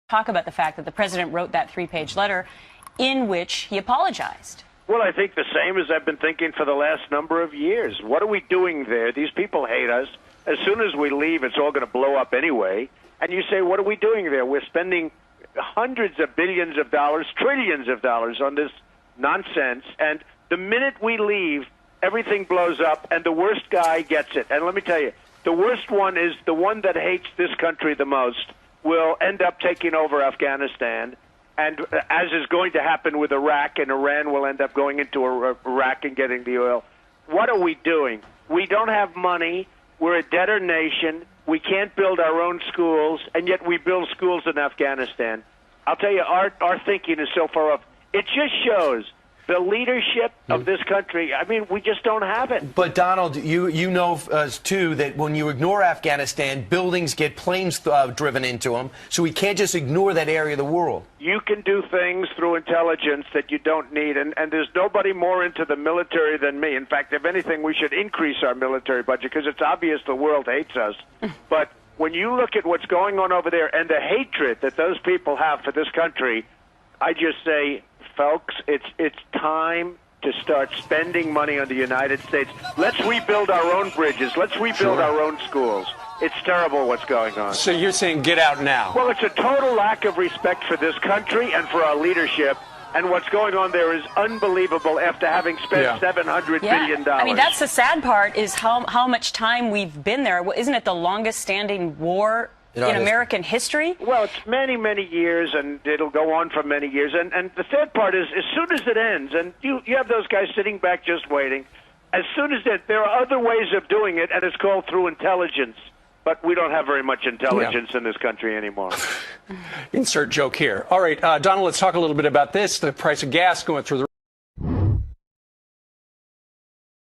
talk about the fact that the president wrote that 3-page letter in which he apologized. Well, I think the same as I've been thinking for the last number of years. What are we doing there? These people hate us. As soon as we leave, it's all going to blow up anyway. And you say, what are we doing there? We're spending hundreds of billions of dollars, trillions of dollars on this nonsense. And the minute we leave, everything blows up, and the worst guy gets it. And let me tell you, the worst one is the one that hates this country the most will end up taking over Afghanistan. And as is going to happen with Iraq, and Iran will end up going into Iraq and getting the oil. What are we doing? We don't have money. We're a debtor nation. We can't build our own schools, and yet we build schools in Afghanistan. I'll tell you, our thinking is so far off. It just shows the leadership of this country. I mean, we just don't have it. But, Donald, you know, too, that when you ignore Afghanistan, buildings get planes driven into them, so we can't just ignore that area of the world. You can do things through intelligence that you don't need, and there's nobody more into the military than me. In fact, if anything, we should increase our military budget, because it's obvious the world hates us. But when you look at what's going on over there and the hatred that those people have for this country, I just say, folks, it's time to start spending money on the United States. Let's rebuild our own bridges. Let's rebuild our own schools. It's terrible what's going on. So you're saying get out now? Well, it's a total lack of respect for this country and for our leadership. And what's going on there is unbelievable after having spent $700 billion. I mean, that's the sad part, is how much time we've been there. Isn't it the longest standing war in American history? Well, it's many, many years, and it'll go on for many years. And the third part is, as soon as it ends, and you have those guys sitting back just waiting, as soon as there are other ways of doing it, and it's called through intelligence. But we don't have very much intelligence in this country anymore. Insert joke here. All right, Donald, let's talk a little bit about this. The price of gas going through the